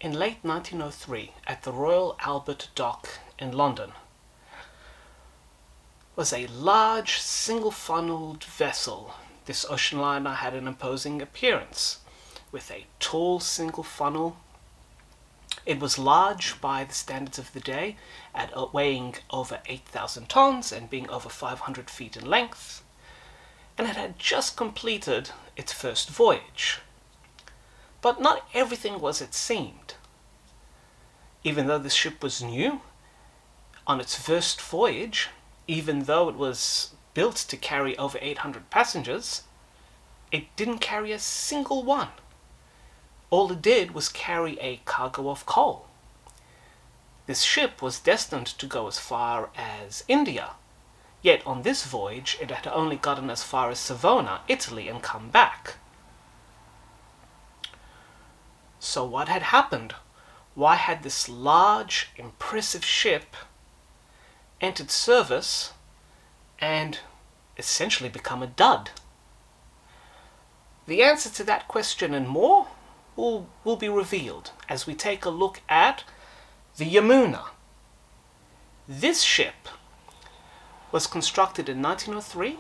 In late 1903, at the Royal Albert Dock in London, was a large single-funneled vessel. This ocean liner had an imposing appearance, with a tall single funnel. It was large by the standards of the day, at weighing over 8,000 tons and being over 500 feet in length, and it had just completed its first voyage. But not everything was as it seemed. Even though this ship was new, on its first voyage, even though it was built to carry over 800 passengers, it didn't carry a single one. All it did was carry a cargo of coal. This ship was destined to go as far as India, yet on this voyage it had only gotten as far as Slavonia, Italy, and come back. So what had happened? Why had this large, impressive ship entered service and essentially become a dud? The answer to that question and more will be revealed as we take a look at the Yamuna. This ship was constructed in 1903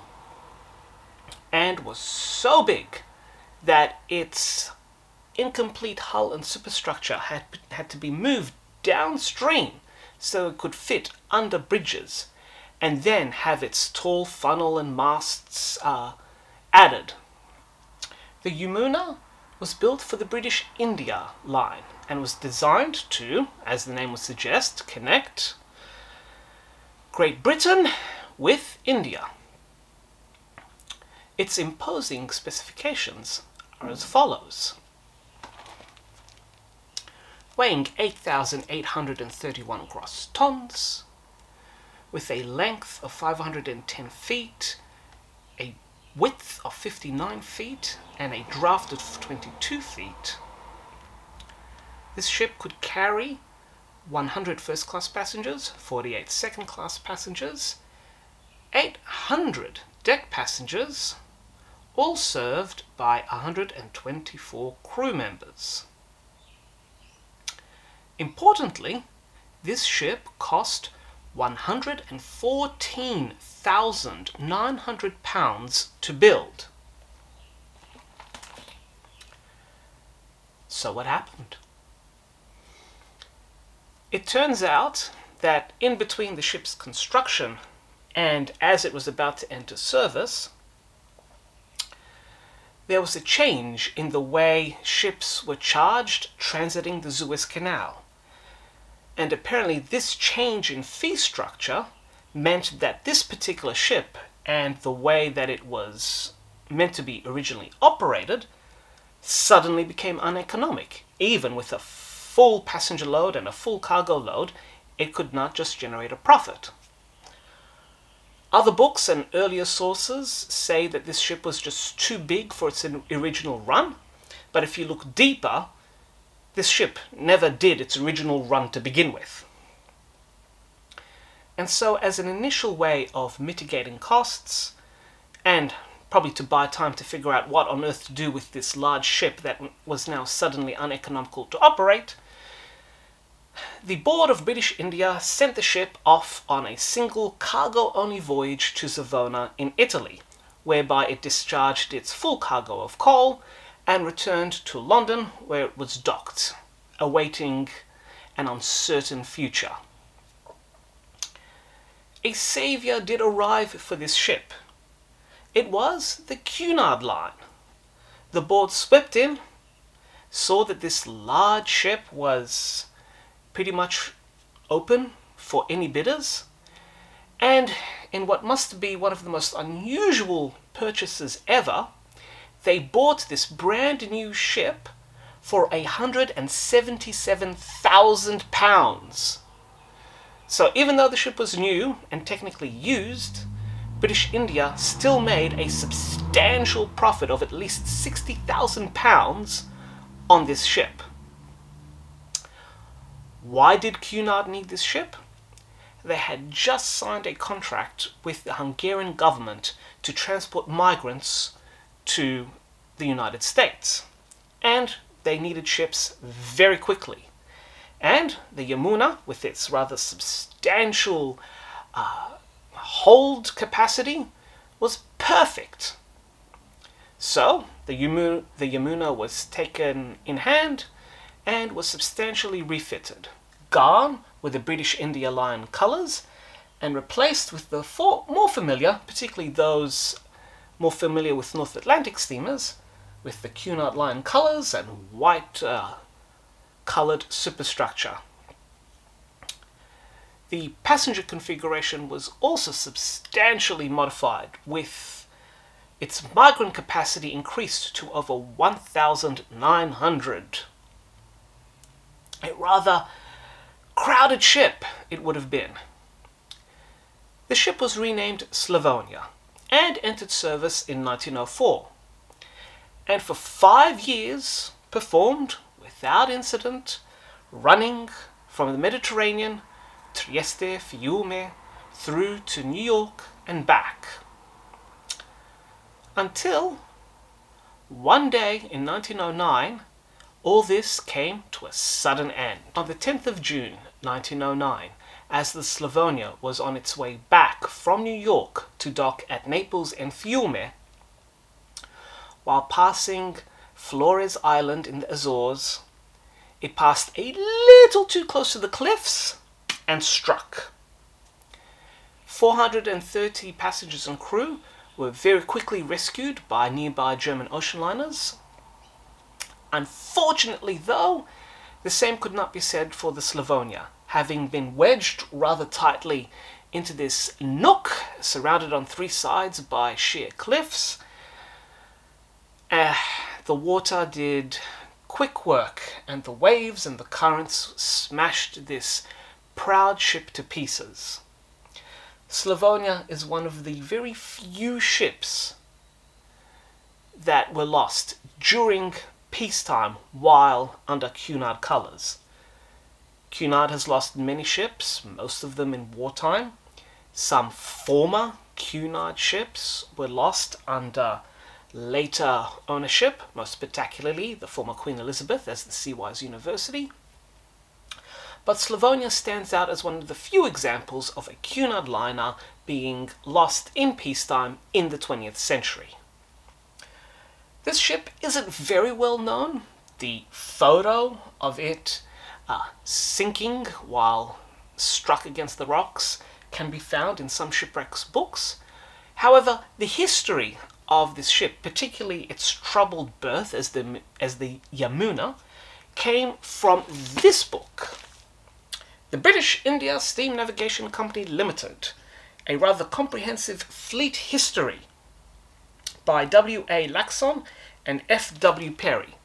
and was so big that its incomplete hull and superstructure had to be moved downstream so it could fit under bridges and then have its tall funnel and masts added. The Yamuna was built for the British India line and was designed to, as the name would suggest, connect Great Britain with India. Its imposing specifications are as follows. Weighing 8,831 gross tons, with a length of 510 feet, a width of 59 feet, and a draft of 22 feet. This ship could carry 100 first-class passengers, 48 second-class passengers, 800 deck passengers, all served by 124 crew members. Importantly, this ship cost £114,900 to build. So what happened? It turns out that in between the ship's construction and as it was about to enter service, there was a change in the way ships were charged transiting the Suez Canal. And apparently this change in fee structure meant that this particular ship and the way that it was meant to be originally operated suddenly became uneconomic. Even with a full passenger load and a full cargo load, it could not just generate a profit. Other books and earlier sources say that this ship was just too big for its original run, but if you look deeper, this ship never did its original run to begin with. And so as an initial way of mitigating costs, and probably to buy time to figure out what on earth to do with this large ship that was now suddenly uneconomical to operate, the Board of British India sent the ship off on a single cargo-only voyage to Slavonia in Italy, whereby it discharged its full cargo of coal and returned to London, where it was docked, awaiting an uncertain future. A saviour did arrive for this ship. It was the Cunard line. The board swept in, saw that this large ship was pretty much open for any bidders, and in what must be one of the most unusual purchases ever, they bought this brand new ship for £177,000. So even though the ship was new and technically used, British India still made a substantial profit of at least £60,000 on this ship. Why did Cunard need this ship? They had just signed a contract with the Hungarian government to transport migrants to the United States, and they needed ships very quickly. And the Yamuna, with its rather substantial hold capacity, was perfect. So the Yamuna was taken in hand and was substantially refitted, gone with the British India Line colours, and replaced with the more familiar, particularly those more familiar with North Atlantic steamers, with the Cunard Line colours and white coloured superstructure. The passenger configuration was also substantially modified, with its migrant capacity increased to over 1,900. A rather crowded ship it would have been. The ship was renamed Slavonia and entered service in 1904, and for 5 years performed without incident, running from the Mediterranean, Trieste, Fiume, through to New York and back. Until one day in 1909, all this came to a sudden end. On the 10th of June 1909, as the Slavonia was on its way back from New York to dock at Naples and Fiume, while passing Flores Island in the Azores, it passed a little too close to the cliffs and struck. 430 passengers and crew were very quickly rescued by nearby German ocean liners. Unfortunately, though, the same could not be said for the Slavonia, having been wedged rather tightly into this nook surrounded on 3 sides by sheer cliffs. The water did quick work, and the waves and the currents smashed this proud ship to pieces. Slavonia is one of the very few ships that were lost during peacetime while under Cunard colours. Cunard has lost many ships, most of them in wartime. Some former Cunard ships were lost under later ownership, most spectacularly the former Queen Elizabeth as the Seawise University. But Slavonia stands out as one of the few examples of a Cunard liner being lost in peacetime in the 20th century. This ship isn't very well known. The photo of it sinking while struck against the rocks can be found in some shipwrecks books. However, the history of this ship, particularly its troubled birth as the Yamuna, came from this book, The British India Steam Navigation Company Limited, a rather comprehensive fleet history by W.A. Laxon and F.W. Perry.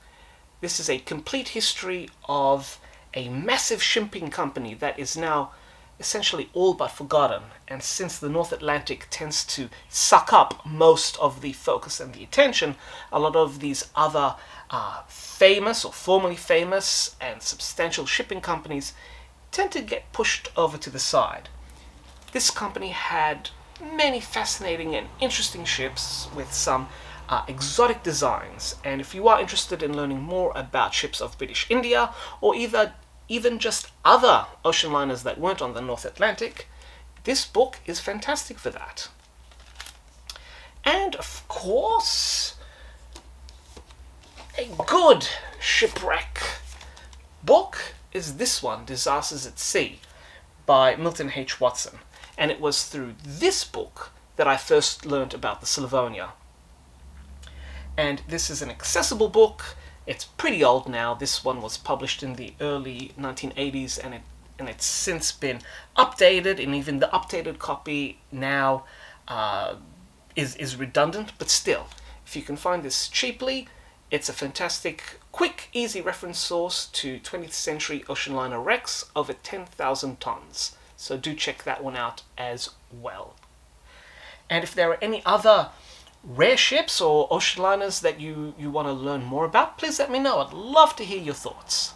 This is a complete history of a massive shipping company that is now essentially all but forgotten, and since the North Atlantic tends to suck up most of the focus and the attention, a lot of these other famous or formerly famous and substantial shipping companies tend to get pushed over to the side. This company had many fascinating and interesting ships with some exotic designs, and if you are interested in learning more about ships of British India, or even just other ocean liners that weren't on the North Atlantic, this book is fantastic for that. And of course, a good shipwreck book is this one, Disasters at Sea, by Milton H. Watson. And it was through this book that I first learned about the Slavonia. And this is an accessible book. It's pretty old now. This one was published in the early 1980s, and it's since been updated, and even the updated copy now is redundant, but still, if you can find this cheaply, it's a fantastic, quick, easy reference source to 20th century ocean liner wrecks over 10,000 tons. So do check that one out as well. And if there are any other rare ships or ocean liners that you want to learn more about, please let me know. I'd love to hear your thoughts.